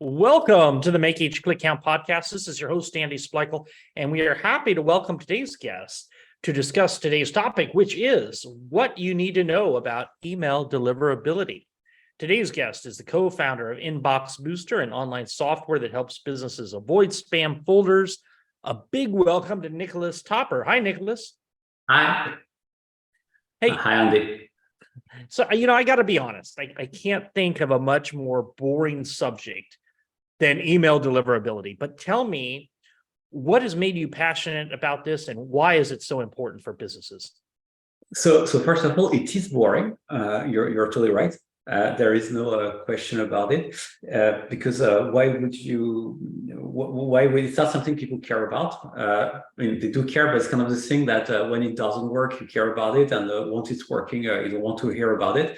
Welcome to the Make Each Click Count podcast. This is your host, Andy Splichal, and we are happy to welcome today's guest to discuss today's topic, which is what you need to know about email deliverability. Today's guest is the co-founder of Inboxbooster, an online software that helps businesses avoid spam folders. A big welcome to Nicolas Toper. Hi, Nicolas. Hi. Hey. Hi, Andy. So, I got to be honest. I can't think of a much more boring subject than email deliverability. But tell me, what has made you passionate about this, and why is it so important for businesses? So first of all, it is boring. You're totally right. There is no question about it. Because why would you? Why would it's not something people care about? I mean, they do care, but it's kind of the thing that when it doesn't work, you care about it, and once it's working, you don't want to hear about it.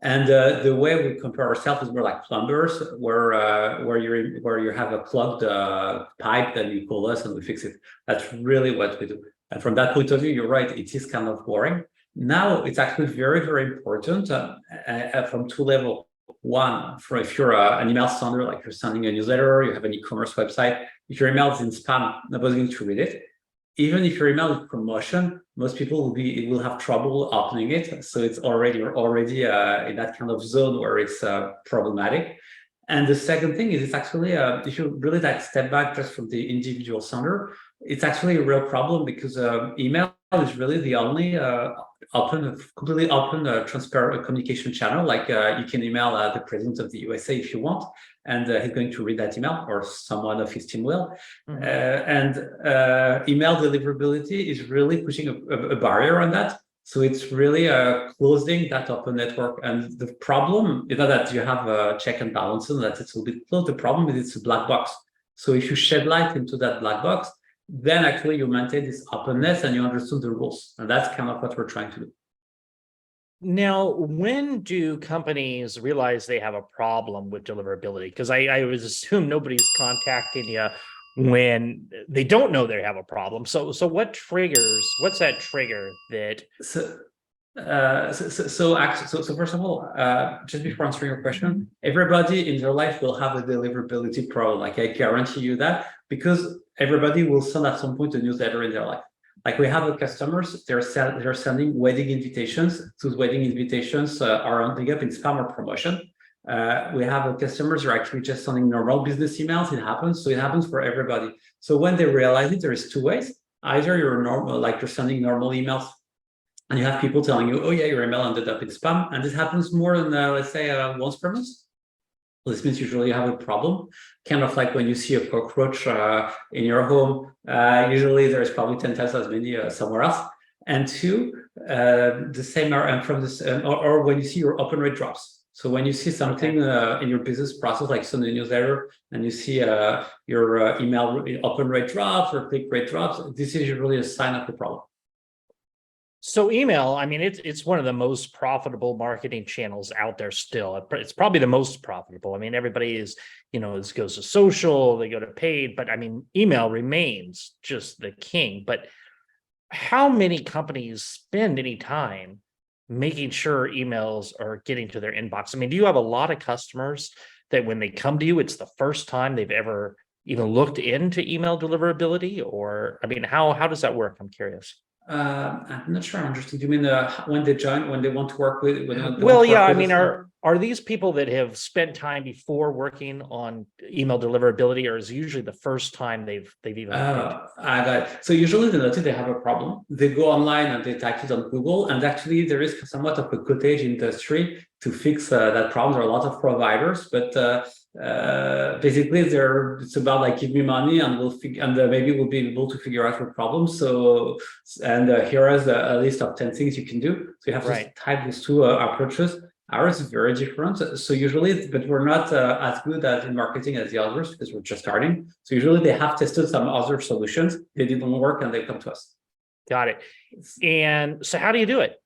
And the way we compare ourselves is more like plumbers, where you have a plugged pipe, then you call us and we fix it. That's really what we do. And from that point of view, you're right. It is kind of boring. Now it's actually very, very important from two levels. One, for if you're an email sender, like you're sending a newsletter, you have an e-commerce website. If your email is in spam, nobody's going to read it. Even if your email is promotion, most people will have trouble opening it. So you're already in that kind of zone where it's problematic. And the second thing is, it's actually if you really step back just from the individual sender, it's actually a real problem, because email is really the only completely open, transparent communication channel. Like you can email the president of the USA if you want, and he's going to read that email, or someone of his team will. Mm-hmm. And email deliverability is really pushing a barrier on that. So it's really closing that open network. And the problem is not that you have a check and balance and that it will be closed. The problem is it's a black box. So if you shed light into that black box, then actually you maintain this openness and you understand the rules. And that's kind of what we're trying to do. Now, when do companies realize they have a problem with deliverability? Because I would assume nobody's contacting you when they don't know they have a problem. So what's that trigger that? So first of all, just before answering your question, everybody in their life will have a deliverability problem. Like, I guarantee you that, because everybody will send at some point a newsletter in their life. Like, we have customers, they're sending wedding invitations. Those wedding invitations are ending up in spam or promotion. We have customers who are actually just sending normal business emails. It happens. So it happens for everybody. So when they realize it, there is two ways. Either you're sending normal emails, and you have people telling you, oh yeah, your email ended up in spam. And this happens more than, let's say, once per month. Well, this means usually you have a problem. Kind of like when you see a cockroach in your home, usually there's probably 10 times as many somewhere else. And two, the same are, and from this, or when you see your open rate drops. So when you see something in your business process, like send a newsletter, and you see your email open rate drops or click rate drops, this is usually a sign of the problem. So email, I mean, it's one of the most profitable marketing channels out there still. It's probably the most profitable. I mean, everybody is, this goes to social, they go to paid, but I mean, email remains just the king. But how many companies spend any time making sure emails are getting to their inbox? I mean, do you have a lot of customers that when they come to you, it's the first time they've ever even looked into email deliverability? Or, I mean, how does that work? I'm curious. I'm not sure I understood. You mean when they join, when they want to work with? Are these people that have spent time before working on email deliverability, or is it usually the first time they've even? I got it. So usually they notice they have a problem. They go online and they type it on Google, and actually there is somewhat of a cottage industry to fix that problem. There are a lot of providers, but basically it's about like, give me money and maybe we'll be able to figure out your problem. So here is a list of 10 things you can do. So you have to type these two approaches. Ours is very different. So usually, but we're not as good in marketing as the others, because we're just starting. So usually they have tested some other solutions. They didn't work and they come to us. Got it. And so how do you do it?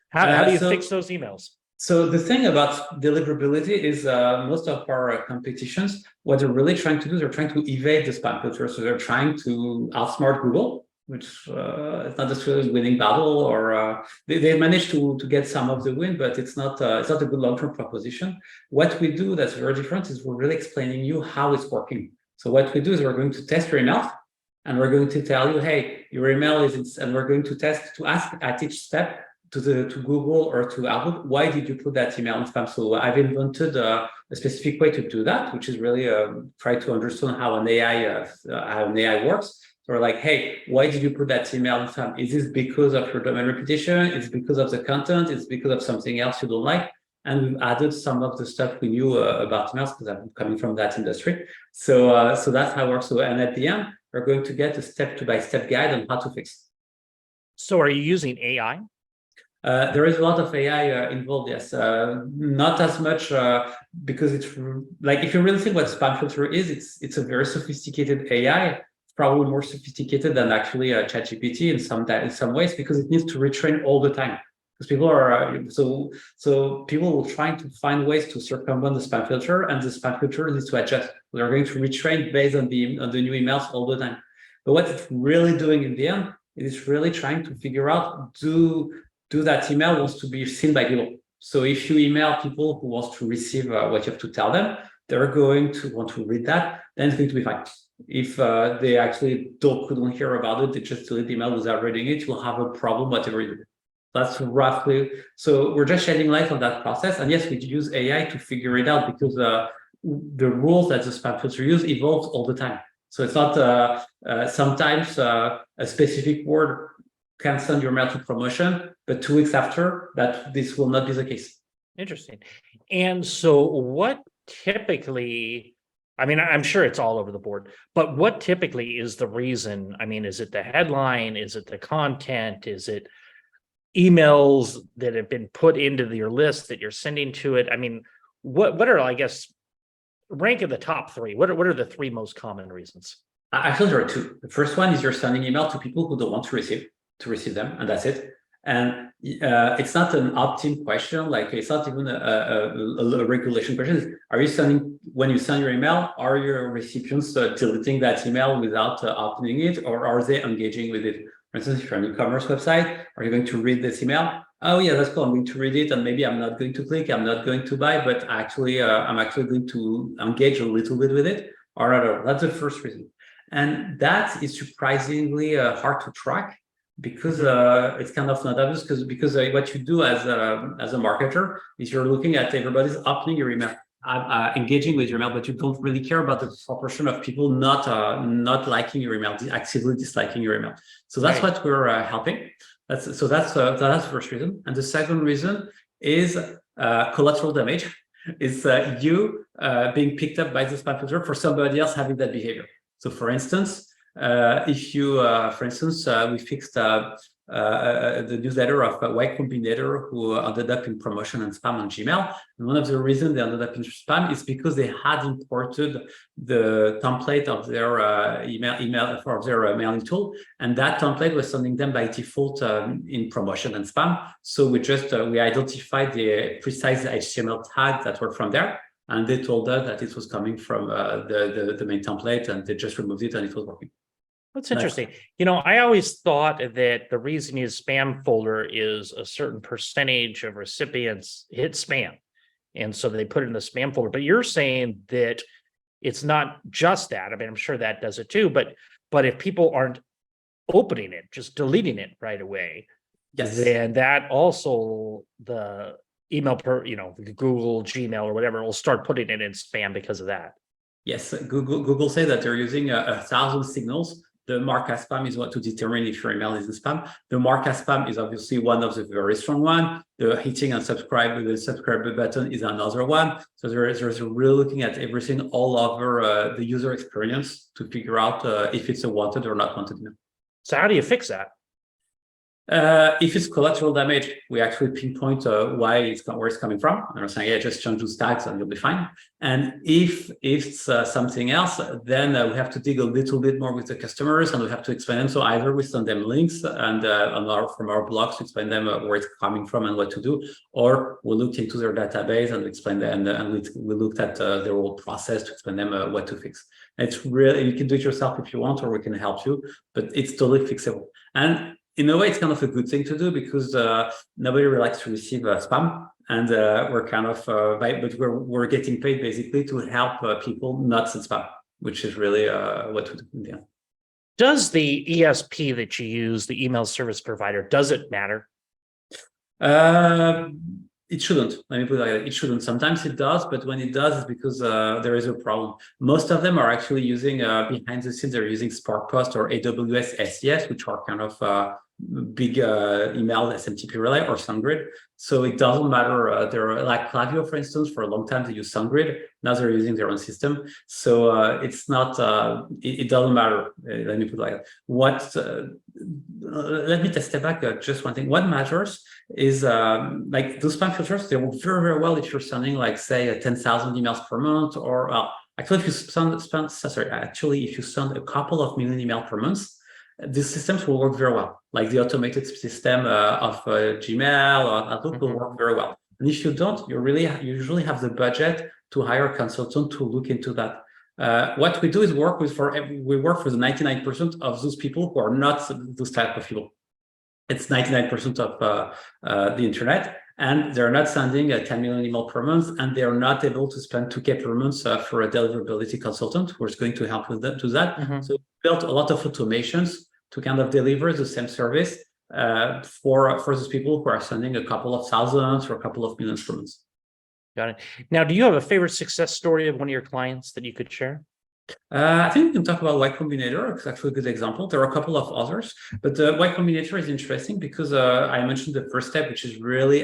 How do you fix those emails? So the thing about deliverability is most of our competitions, what they're really trying to do, they're trying to evade the spam filter. So they're trying to outsmart Google, which it's not necessarily a winning battle, or they managed to get some of the win, but it's not a good long-term proposition. What we do that's very different is we're really explaining you how it's working. So what we do is we're going to test your email, and we're going to tell you, hey, your email is, and we're going to ask at each step to Google or to Outlook, why did you put that email in spam? So I've invented a specific way to do that, which is really try to understand how an AI works. So we're like, hey, why did you put that email in spam? Is this because of your domain reputation? Is it because of the content? Is it because of something else you don't like? And we've added some of the stuff we knew about emails, because I'm coming from that industry. So that's how it works. So, and at the end, we're going to get a step-by-step guide on how to fix. So are you using AI? There is a lot of AI involved, yes. Not as much because it's like, if you really think what spam filter is, it's a very sophisticated AI, probably more sophisticated than actually ChatGPT in some ways, because it needs to retrain all the time. Because people are so people will try to find ways to circumvent the spam filter, and the spam filter needs to adjust. They're going to retrain based on the new emails all the time. But what it's really doing in the end is really trying to figure out, do that email wants to be seen by people. So if you email people who wants to receive what you have to tell them, they're going to want to read that, then it's going to be fine. If they actually couldn't hear about it, they just delete the email without reading it, you'll have a problem, whatever you do. That's roughly, so we're just shedding light on that process. And yes, we use AI to figure it out, because the rules that the spam filter use evolves all the time. So it's not sometimes a specific word can send your mail to promotion, but 2 weeks after that, this will not be the case. Interesting. And so what typically, I mean, I'm sure it's all over the board, but what typically is the reason? I mean, is it the headline? Is it the content? Is it emails that have been put into your list that you're sending to it? I mean, what are, I guess, rank of the top 3? What are the 3 most common reasons? Actually, there are 2. The first one is you're sending email to people who don't want to receive them, and that's it. And it's not an opt-in question, like it's not even a regulation question. Are you sending, when you send your email, are your recipients deleting that email without opening it, or are they engaging with it? For instance, if you're an e-commerce website, are you going to read this email? Oh yeah, that's cool, I'm going to read it, and maybe I'm not going to click, I'm not going to buy, but actually I'm actually going to engage a little bit with it, or not. That's the first reason. And that is surprisingly hard to track, because it's kind of not obvious, because what you do as a marketer is you're looking at everybody's opening your email, engaging with your email, but you don't really care about the proportion of people not liking your email, actively disliking your email. So that's right. What we're helping. That's the first reason. And the second reason is collateral damage. Is you being picked up by the spam filter for somebody else having that behavior. So for instance, if you, for instance, we fixed the newsletter of Y Combinator, who ended up in promotion and spam on Gmail. And one of the reasons they ended up in spam is because they had imported the template of their email for their mailing tool, and that template was sending them by default in promotion and spam. So we identified the precise HTML tags that were from there, and they told us that it was coming from the main template, and they just removed it and it was working. That's interesting. You know, I always thought that the reason you use spam folder is a certain percentage of recipients hit spam, and so they put it in the spam folder. But you're saying that it's not just that. I mean, I'm sure that does it too, but if people aren't opening it, just deleting it right away, yes, then that also the email Google, Gmail, or whatever will start putting it in spam because of that. Yes, Google say that they're using 1,000 signals. The mark as spam is what to determine if your email is in spam. The mark as spam is obviously one of the very strong one. The hitting and subscribe with the subscribe button is another one. So there's really looking at everything all over the user experience to figure out if it's a wanted or not wanted email. So how do you fix that? If it's collateral damage, we actually pinpoint where it's coming from. And we're saying, yeah, just change those tags and you'll be fine. And if it's something else, then we have to dig a little bit more with the customers and we have to explain them. So either we send them links and from our blogs to explain them where it's coming from and what to do, or we look into their database and explain them, and we looked at their whole process to explain them what to fix. It's really, you can do it yourself if you want, or we can help you, but it's totally fixable. And in a way, it's kind of a good thing to do because nobody really likes to receive spam, and we're kind of, but we're getting paid basically to help people not send spam, which is really what we do in the end. Does the ESP that you use, the email service provider, does it matter? It shouldn't. Let me put it like that. It shouldn't. Sometimes it does, but when it does, it's because there is a problem. Most of them are actually using behind the scenes. They're using SparkPost or AWS SES, which are kind of big email SMTP relay or SendGrid. So it doesn't matter. They're like Klaviyo, for instance, for a long time they use SendGrid. Now they're using their own system. So it's not, it doesn't matter. Let me put it like that. Let me just step back just one thing. What matters is like those spam filters, they work very, very well if you're sending like say 10,000 emails per month, or actually if you if you send a couple of million emails per month, these systems will work very well. Like the automated system of Gmail or Outlook will work very well. And if you don't, you usually have the budget to hire a consultant to look into that. What we do is we work for the 99% of those people who are not those type of people. It's 99% of the internet, and they're not sending 10 million email per month, and they're not able to spend 2K per month for a deliverability consultant who is going to help with that. So we built a lot of automations to kind of deliver the same service for those people who are sending a couple of thousands or a couple of millions per month. Got it. Now, do you have a favorite success story of one of your clients that you could share? I think we can talk about Y Combinator. It's actually a good example. There are a couple of others, but Y Combinator is interesting because I mentioned the first step, which is really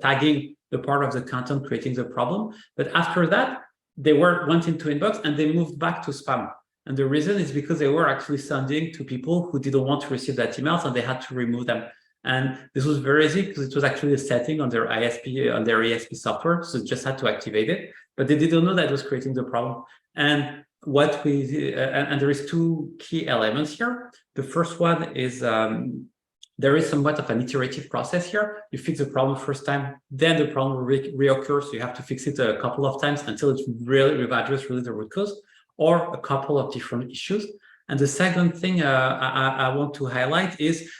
tagging the part of the content creating the problem. But after that, they went into inbox and they moved back to spam. And the reason is because they were actually sending to people who didn't want to receive that emails, and they had to remove them. And this was very easy because it was actually a setting on their ISP, on their ESP software. So just had to activate it, but they didn't know that it was creating the problem. And what we and there is two key elements here. The first one is there is somewhat of an iterative process here. You fix the problem first time, then the problem will reoccur. So you have to fix it a couple of times until it's really addressed really the root cause, or a couple of different issues. And the second thing I want to highlight is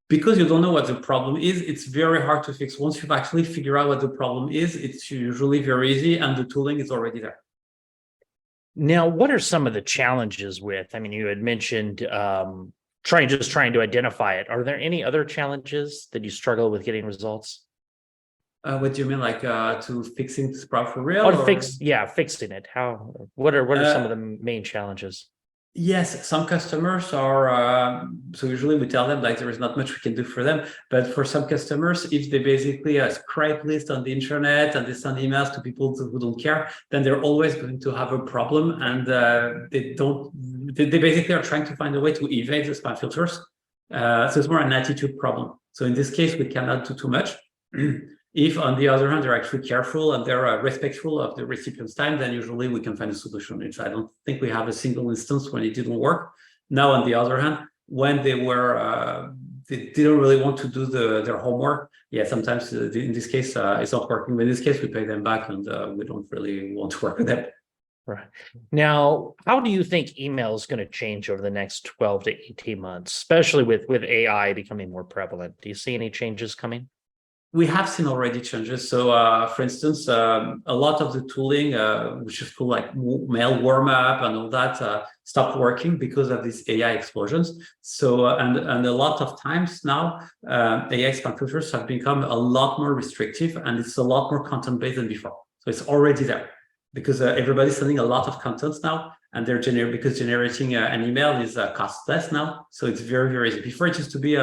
because you don't know what the problem is, it's very hard to fix. Once you've actually figured out what the problem is, it's usually very easy and the tooling is already there. Now, what are some of the challenges with, I mean, you had mentioned trying to identify it. Are there any other challenges that you struggle with getting results? What do you mean, like to fixing this problem for real? Fixing it. What are some of the main challenges? Yes, some customers are, so usually we tell them like there is not much we can do for them, but for some customers, if they basically scrape list on the internet and they send emails to people who don't care, then they're always going to have a problem, and they basically are trying to find a way to evade the spam filters. So it's more an attitude problem. So in this case, we cannot do too much. If, on the other hand, they're actually careful and they're respectful of the recipient's time, then usually we can find a solution, which I don't think we have a single instance when it didn't work. Now, on the other hand, when they didn't really want to do their homework, yeah, sometimes in this case, it's not working. But in this case, we pay them back and we don't really want to work with them. Right. Now, how do you think email is going to change over the next 12 to 18 months, especially with AI becoming more prevalent? Do you see any changes coming? We have seen already changes. So, for instance, a lot of the tooling, which is called like mail warm up and all that, stopped working because of these AI explosions. So, and a lot of times now, AI spam filters have become a lot more restrictive, and it's a lot more content based than before. So it's already there because everybody's sending a lot of content now, and they're generating an email is costless now. So it's very, very easy. Before it used to be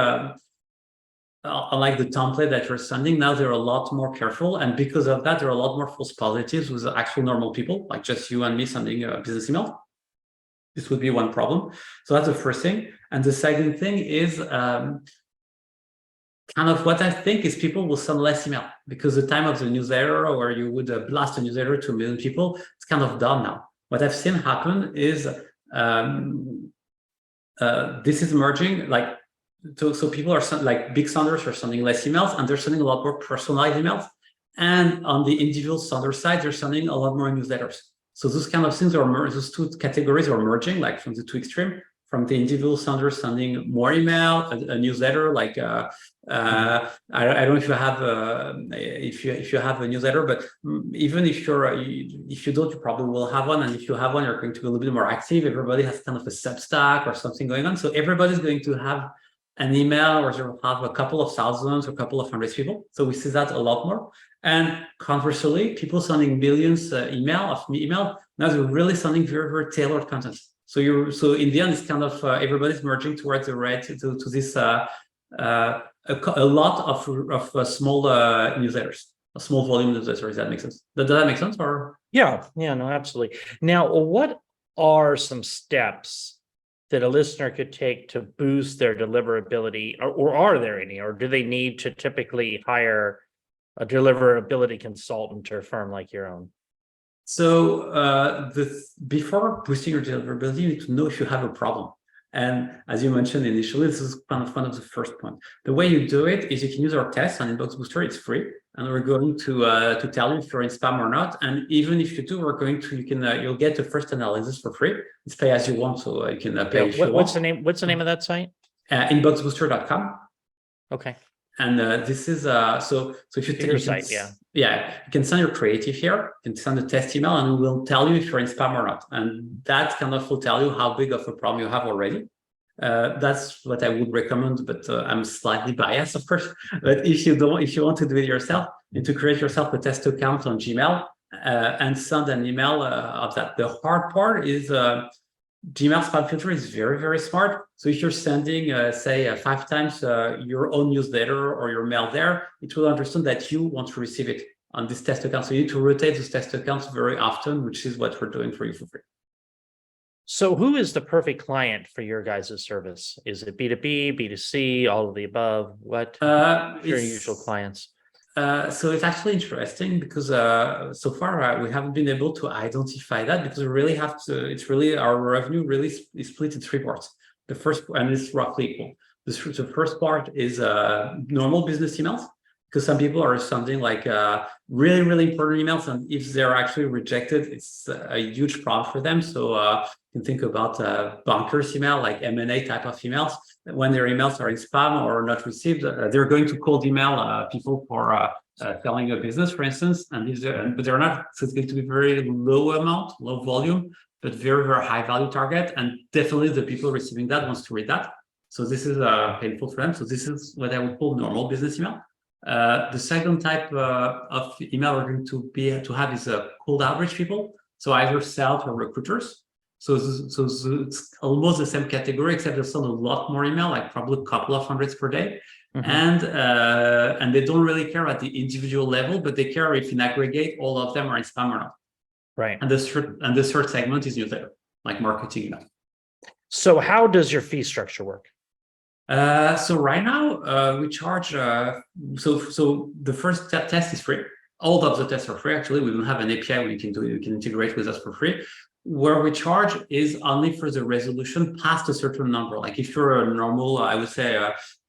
unlike the template that you're sending, now they're a lot more careful, and because of that, there are a lot more false positives with actual normal people, like just you and me sending a business email. This would be one problem. So that's the first thing. And the second thing is kind of what I think is people will send less email, because the time of the newsletter where you would blast a newsletter to 1 million people, it's kind of done now. What I've seen happen is this is emerging, like, so people are like big senders are sending less emails, and they're sending a lot more personalized emails. And on the individual sender side, they're sending a lot more newsletters. So those kind of things are those two categories are merging, like from the two extreme, from the individual sender sending more email, a newsletter, like I don't know if you have if you have a newsletter, but even if you don't, you probably will have one. And if you have one, you're going to be a little bit more active. Everybody has kind of a Substack or something going on, so everybody's going to have an email, or you'll have a couple of thousands or a couple of hundreds people. So we see that a lot more. And conversely, people sending millions email. Now they're really sending very, very tailored content. So in the end, it's kind of everybody's merging towards the red to this a lot of small newsletters, a small volume newsletters. Does that make sense? Does that make sense? Or yeah, no, absolutely. Now, what are some steps that a listener could take to boost their deliverability, or are there any, or do they need to typically hire a deliverability consultant or firm like your own? So before boosting your deliverability, you need to know if you have a problem. And as you mentioned initially, this is kind of one of the first points. The way you do it is you can use our test on Inboxbooster. It's free, and we're going to tell you if you're in spam or not. And even if you do, we're going to you'll get the first analysis for free. It's pay as you want, so you can pay. Yeah, what's the name? What's the name of that site? Inboxbooster.com. Okay. And this is so if you take your site, you can send your creative here, you can send a test email, and we will tell you if you're in spam or not. And that kind of will tell you how big of a problem you have already. That's what I would recommend, but I'm slightly biased, of course. But if you want to do it yourself, you need to create yourself a test account on Gmail and send an email of that. The hard part is Gmail spam filter is very, very smart. So if you're sending, say, 5 times your own newsletter or your mail there, it will understand that you want to receive it on this test account. So you need to rotate those test accounts very often, which is what we're doing for you for free. So who is the perfect client for your guys' service? Is it B2B, B2C, all of the above? What are your usual clients? So it's actually interesting because so far we haven't been able to identify that, because we really have to. It's really our revenue really is split in 3 parts. The first, and it's roughly equal. The first part is normal business emails, because some people are sending like really, really important emails, and if they're actually rejected, it's a huge problem for them. So you can think about bunkers email, like M&A type of emails. When their emails are in spam or not received, they're going to cold email people for selling a business, for instance, but they're not. So it's going to be very low volume, but very, very high value target. And definitely the people receiving that wants to read that. So this is painful for them. So this is what I would call normal business email. The second type of email we're going to have is cold outreach people. So either sales or recruiters. So it's almost the same category, except they send a lot more email, like probably a couple of hundreds per day. Mm-hmm. And they don't really care at the individual level, but they care if in aggregate all of them are in spam or not. Right. And the third segment is newsletter, like marketing email. So how does your fee structure work? So right now we charge. So the first test is free. All of the tests are free. Actually, we don't have an API where you can integrate with us for free. Where we charge is only for the resolution past a certain number. Like if you're a normal, I would say,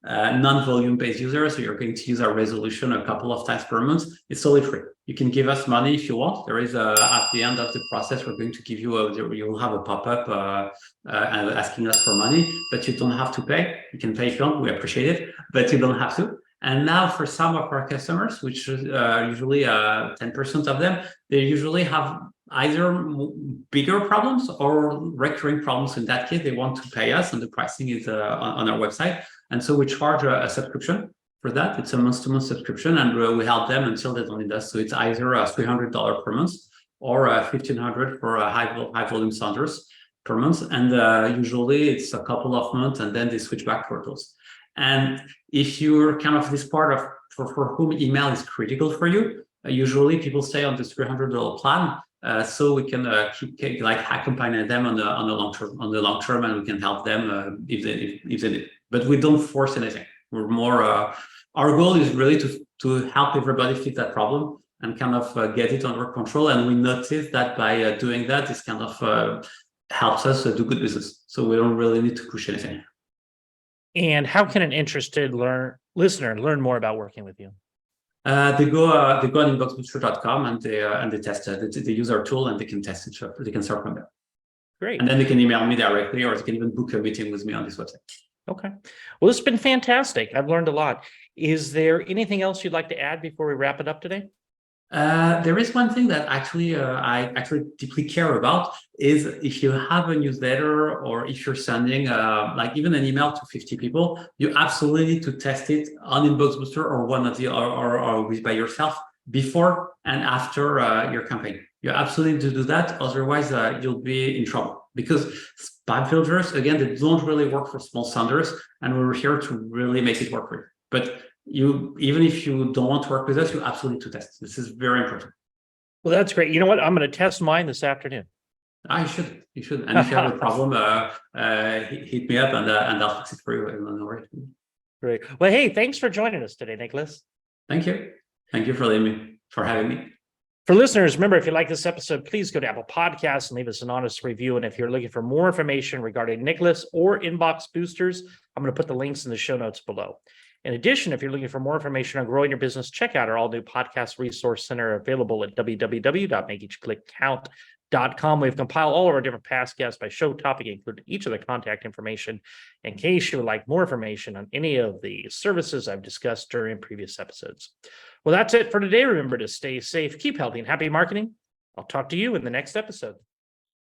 non-volume based user, so you're going to use our resolution a couple of times per month, it's totally free. You can give us money if you want. There is at the end of the process, we're going to give you you'll have a pop-up asking us for money, but you don't have to pay. You can pay if you want. We appreciate it, but you don't have to. And now for some of our customers, which is usually 10% of them, they usually have either bigger problems or recurring problems. In that case, they want to pay us, and the pricing is on our website. And so we charge a subscription for that. It's a month-to-month subscription, and we help them until they don't need us. So it's either $300 per month or $1,500 for high volume senders per month. And usually it's a couple of months, and then they switch back to those. And if you're kind of this part of for whom email is critical for you, usually people stay on this $300 plan. so we can keep like accompanying them on the long term, and we can help them if they need. But we don't force anything. We're more our goal is really to help everybody fix that problem and kind of get it under control. And we notice that by doing that, this kind of helps us do good business. So we don't really need to push anything. And how can an interested listener learn more about working with you? They go on inboxbooster.com and they test it. They use our tool and they can test it. They can start from there. Great. And then they can email me directly, or they can even book a meeting with me on this website. Okay. Well, this has been fantastic. I've learned a lot. Is there anything else you'd like to add before we wrap it up today? There is one thing that actually I actually deeply care about is if you have a newsletter or if you're sending like even an email to 50 people, you absolutely need to test it on Inboxbooster or one of the or by yourself before and after your campaign. You absolutely need to do that, otherwise you'll be in trouble, because spam filters, again, they don't really work for small senders, and we're here to really make it work for you. But even if you don't want to work with us, you absolutely need to test. This is very important. Well, that's great. You know what? I'm going to test mine this afternoon. You should. And if you have a problem, hit me up and I'll fix it for you. No worries. Great. Well, hey, thanks for joining us today, Nicolas. Thank you. Thank you for having me. For listeners, remember, if you like this episode, please go to Apple Podcasts and leave us an honest review. And if you're looking for more information regarding Nicolas or Inbox Boosters, I'm going to put the links in the show notes below. In addition, if you're looking for more information on growing your business, check out our all-new podcast resource center available at www.makeeachclickcount.com. We've compiled all of our different past guests by show topic, including each of the contact information, in case you would like more information on any of the services I've discussed during previous episodes. Well, that's it for today. Remember to stay safe, keep healthy, and happy marketing. I'll talk to you in the next episode.